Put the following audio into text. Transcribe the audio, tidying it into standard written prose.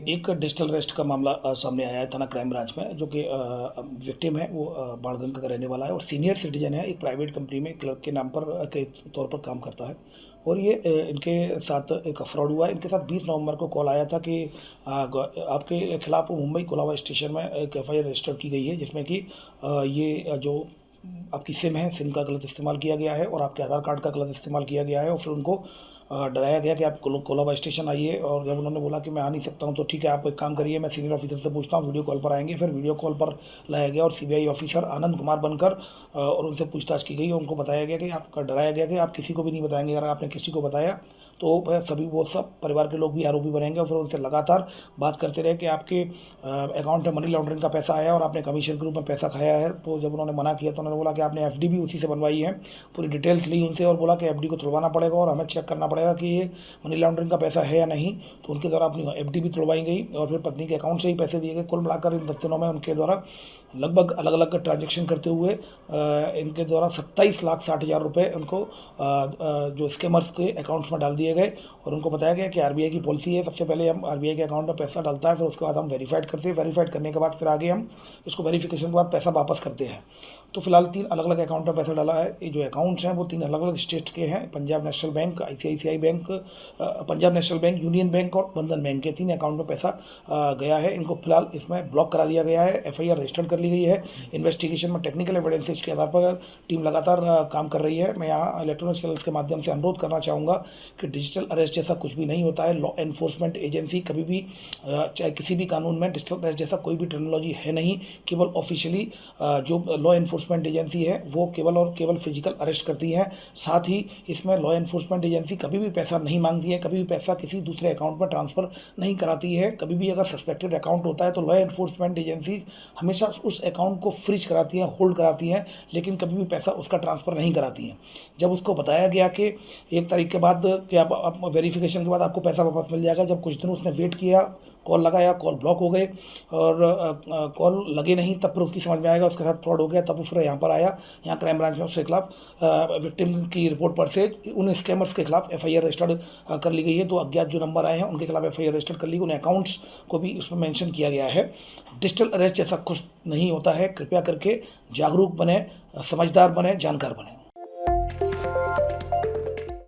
एक digital arrest का मामला सामने आया है थाना क्राइम ब्रांच में, जो कि विक्टिम है वो बाणगंगा का रहने वाला है और सीनियर सिटीजन है। एक प्राइवेट कंपनी में क्लर्क के नाम पर के तौर पर काम करता है और ये इनके साथ एक फ्रॉड हुआ है। इनके साथ 20 नवंबर को कॉल आया था कि आपके खिलाफ मुंबई कोलाबा स्टेशन में एक FIR रजिस्टर की गई है, जिसमें कि ये जो आपकी सिम है, सिम का गलत इस्तेमाल किया गया है और आपके आधार कार्ड का गलत इस्तेमाल किया गया है। और फिर उनको डराया गया कि आप कोलाबा स्टेशन आइए, और जब उन्होंने बोला कि मैं आ नहीं सकता हूं तो ठीक है, आप एक काम करिए, मैं सीनियर ऑफिसर से पूछता हूं, वीडियो कॉल पर आएंगे। फिर वीडियो कॉल पर लाया गया और CBI ऑफिसर आनंद कुमार बनकर और उनसे पूछताछ की गई। उनको बताया गया कि आपका डराया गया कि आप किसी को भी नहीं बताएंगे, अगर आपने किसी को बताया तो सभी वो सब परिवार के लोग भी आरोपी बनेंगे। और फिर उनसे लगातार बात करते रहे कि आपके अकाउंट में मनी लॉन्ड्रिंग का पैसा आया और आपने कमीशन के रूप में पैसा खाया है। तो जब उन्होंने मना किया तो उन्होंने बोला कि आपने FD भी उसी से बनवाई है। पूरी डिटेल्स ली उनसे और बोला कि FD को तुड़वाना पड़ेगा और हमें चेक करना पड़ेगा कि ये मनी लॉन्ड्रिंग का पैसा है या नहीं। तो उनके द्वारा अपनी FD भी तुड़वाई गई और फिर पत्नी के अकाउंट से ही पैसे दिए गए। कुल मिलाकर इन 10 दिनों में उनके द्वारा लगभग अलग अलग ट्रांजेक्शन करते हुए इनके द्वारा 27,60,000 रुपये उनको जो स्कैमर्स के अकाउंट्स में डाल दिए गए। और उनको बताया गया कि RBI की पॉलिसी है, सबसे पहले हम RBI के अकाउंट में पैसा डालता है, फिर उसके बाद हम वेरीफाइड करते हैं, वेरीफाइड करने के बाद फिर आगे हम इसको वेरिफिकेशन के बाद पैसा वापस करते हैं। तो फिलहाल 3 अलग अलग अकाउंट में पैसा डाला है। ये जो अकाउंट्स हैं वो 3 अलग अलग स्टेट्स के हैं, Punjab national bank, ICICI bank, Punjab national bank, union bank और बंधन बैंक के 3 अकाउंट में पैसा गया है। इनको फिलहाल इसमें ब्लॉक करा दिया गया है, FIR रजिस्टर्ड कर ली गई है। इन्वेस्टिगेशन में टेक्निकल एविडेंसेज के आधार पर टीम लगातार काम कर रही है। मैं यहाँ इलेक्ट्रॉनिक चैनल्स के माध्यम से अनुरोध करना चाहूँगा कि डिजिटल अरेस्ट जैसा कुछ भी नहीं होता है। लॉ एनफोर्समेंट एजेंसी कभी भी चाहे किसी भी कानून में डिजिटल अरेस्ट जैसा कोई भी टर्मिनोलॉजी है नहीं। केवल ऑफिशियली जो लॉ एनफोर्समेंट एजेंसी है वो केवल और केवल फिजिकल अरेस्ट करती है। साथ ही इसमें लॉ एनफोर्समेंट एजेंसी कभी भी पैसा नहीं मांगती है, कभी भी पैसा किसी दूसरे अकाउंट में ट्रांसफ़र नहीं कराती है। कभी भी अगर सस्पेक्टेड अकाउंट होता है तो लॉ एनफोर्समेंट एजेंसी हमेशा उस अकाउंट को फ्रीज कराती है, होल्ड कराती है, लेकिन कभी भी पैसा उसका ट्रांसफ़र नहीं कराती है। जब उसको बताया गया कि 1 तारीख के बाद कि आप वेरिफिकेशन के बाद आपको पैसा वापस मिल जाएगा, जब कुछ दिन उसने वेट किया, कॉल लगाया, कॉल ब्लॉक हो गए और कॉल लगे नहीं, तब फिर उसकी समझ में आएगा उसके साथ फ्रॉड हो गया। तब वो फिर यहाँ पर आया, यहाँ क्राइम ब्रांच में उसके खिलाफ विक्टिम की रिपोर्ट पर से उन स्कैमर्स के खिलाफ FIR रजिस्टर्ड कर ली गई है। 2 अज्ञात जो नंबर आए हैं उनके खिलाफ FIR रजिस्टर्ड कर ली गई। उन अकाउंट्स को भी उसमें मेंशन किया गया है। डिजिटल अरेस्ट जैसा कुछ नहीं होता है। कृपया करके जागरूक बने, समझदार बने, जानकार बने।